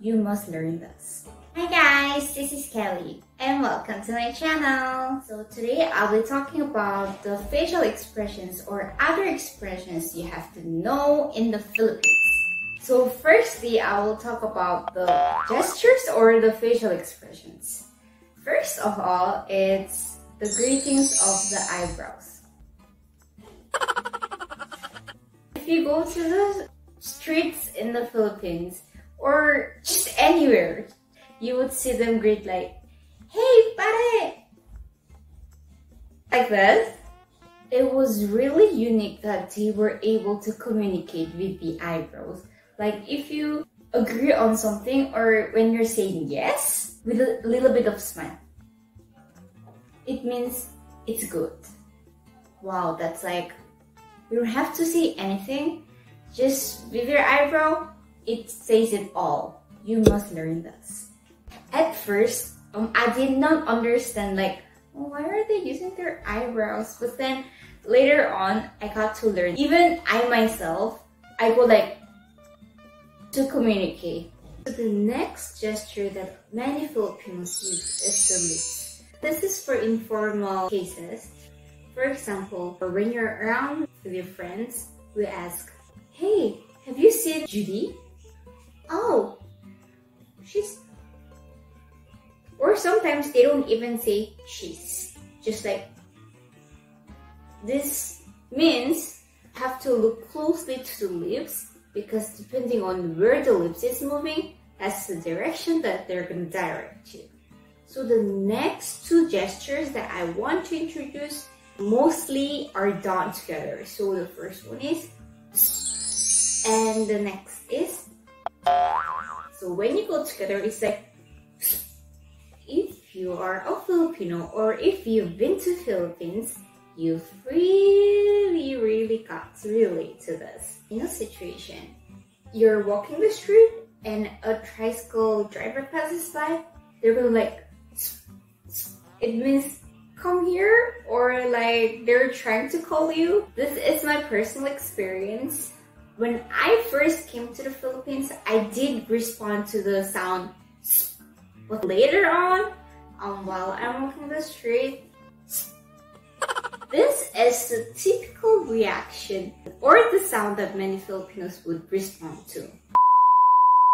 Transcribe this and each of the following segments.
You must learn this. Hi guys, this is Kelly and welcome to my channel. So today I'll be talking about the facial expressions or other expressions you have to know in the Philippines. So firstly, I will talk about the gestures or the facial expressions. First of all, it's the greetings of the eyebrows. If you go to the streets in the Philippines or just anywhere, you would see them greet like, "Hey, pare!" Like that. It was really unique that they were able to communicate with the eyebrows. Like if you agree on something or when you're saying yes with a little bit of smile, it means it's good. Wow, that's like, you don't have to say anything. Just with your eyebrow, it says it all. You must learn this. At first, I did not understand like, why are they using their eyebrows? But then later on, I got to learn. Even I myself, I go like to communicate. So the next gesture that many Filipinos use is the lips. This is for informal cases. For example, when you're around with your friends, we ask, "Hey, have you seen Judy? Oh, she's..." Or sometimes they don't even say she's. Just like, this means you have to look closely to the lips because depending on where the lips is moving, that's the direction that they're going to direct you. So the next two gestures that I want to introduce mostly are done together. So the first one is, and the next is. So when you go together, it's like, if you are a Filipino or if you've been to Philippines, you've really got to relate to this. In a situation, you're walking the street and a tricycle driver passes by, they're going like, it means come here, or like they're trying to call you. This is my personal experience. When I first came to the Philippines, I did respond to the sound, but later on, while I'm walking the street, this is the typical reaction or the sound that many Filipinos would respond to.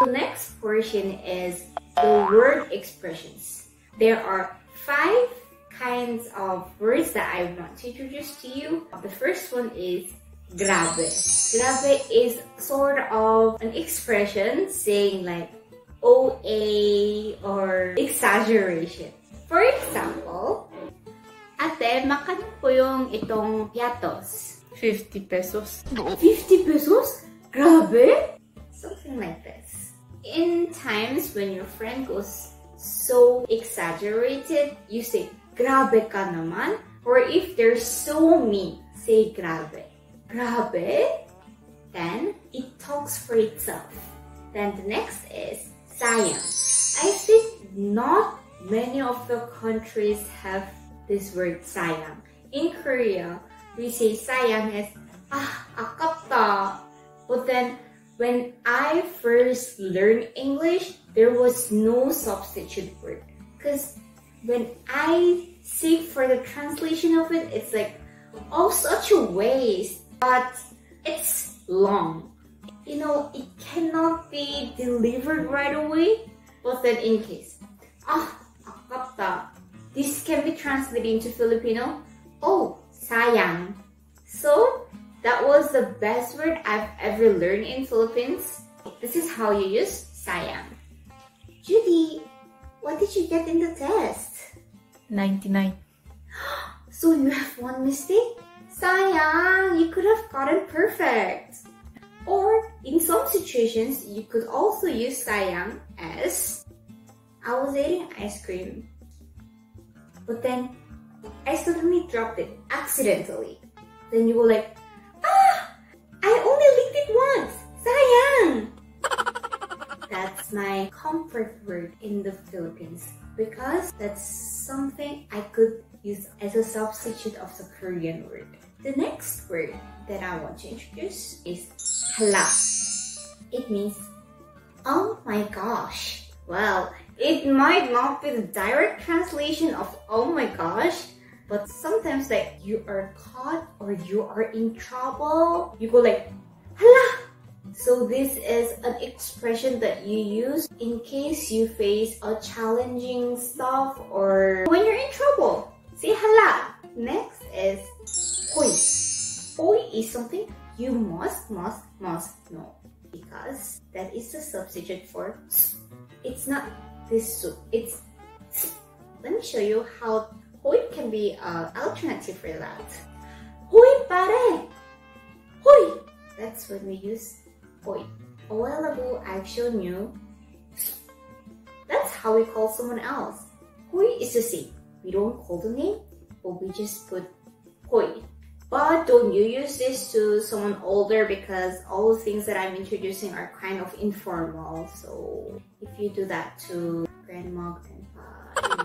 The next portion is the word expressions. There are 5 kinds of words that I want to introduce to you. The first one is grabe. Grabe is sort of an expression saying like OA or exaggeration. For example, "Ate, makan po yung itong piatos." 50 pesos. 50 pesos? Grabe? Something like this. In times when your friend goes so exaggerated, you say, "Grabe ka naman." Or if they're so mean, say grabe. Grabe? Then it talks for itself. Then the next is sayang. I think not many of the countries have this word sayang. In Korea, we say sayang as 아깝다. But then when I first learned English, there was no substitute word. Because when I seek for the translation of it, it's like, oh, such a waste. But it's long. You know, it cannot be delivered right away. But then in case, a깝다. This can be translated into Filipino. Oh, sayang. So that was the best word I've ever learned in Philippines. This is how you use sayang. Judy, what did you get in the test? 99. So you have one mistake? Sayang, you could have gotten perfect. Or in some situations, you could also use sayang as, I was eating ice cream, but then I suddenly dropped it accidentally. Then you were like, I only licked it once. Sayang. That's my comfort word in the Philippines because that's something I could use as a substitute of the Korean word. The next word that I want to introduce is hala. It means Oh my gosh. Well, it might not be the direct translation of oh my gosh, but sometimes like you are caught or you are in trouble, you go like, hala! So this is an expression that you use in case you face a challenging stuff or when you're in trouble. Say hala. Next is hoy. Hoy is something you must know because that is the substitute for soup. It's not this soup, it's soup. Let me show you how hoy can be an alternative for that. Hoy pare! Hoy! That's when we use hoy. A while ago, I've shown you. That's how we call someone else. Hoy is the same. We don't call the name, but we just put hoy. But don't you use this to someone older because all the things that I'm introducing are kind of informal. So if you do that to grandma, grandpa,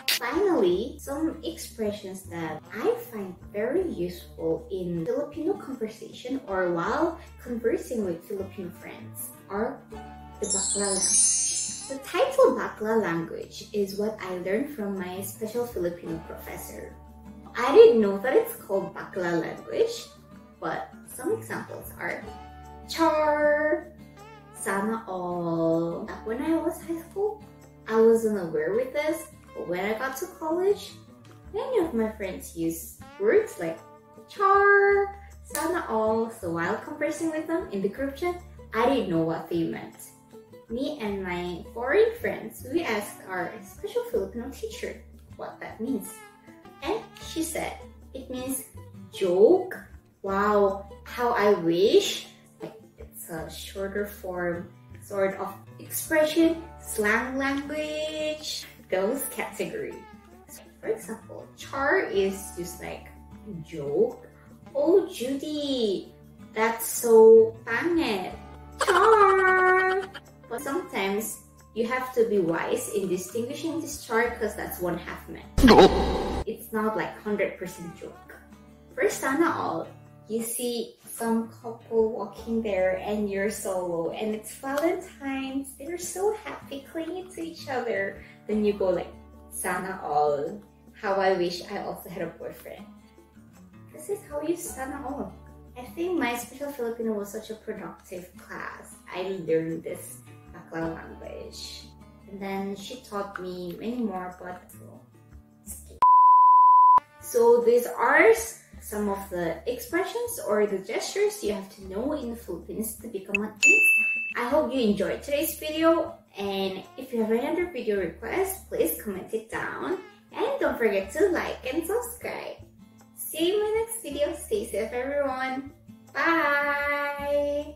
finally, some expressions that I find very useful in Filipino conversation or while conversing with Filipino friends are the bakla language. The title bakla language is what I learned from my special Filipino professor. I didn't know that it's called bakla language, but some examples are Char, sana all. When I was high school, I wasn't aware with this. But when I got to college, many of my friends use words like Char, sana all. So while conversing with them in the group chat, I didn't know what they meant. Me and my foreign friends, we asked our special Filipino teacher what that means. And she said, it means joke. Wow, how I wish. It's a shorter form sort of expression, slang language, those categories. So for example, Char is just like joke. Oh Judy, that's so pangit. Char! But sometimes you have to be wise in distinguishing this Char because that's one half meant. It's not like 100% joke. For sana all, you see some couple walking there and you're solo and it's Valentine's. They're so happy clinging to each other. Then you go like, sana all. How I wish I also had a boyfriend. This is how you sana all. I think my special Filipino was such a productive class. I learned this bakla language. And then she taught me many more, but so these are some of the expressions or the gestures you have to know in the Philippines to become an insta. I hope you enjoyed today's video, and if you have any other video requests, please comment it down. And don't forget to like and subscribe. See you in my next video. Stay safe everyone. Bye!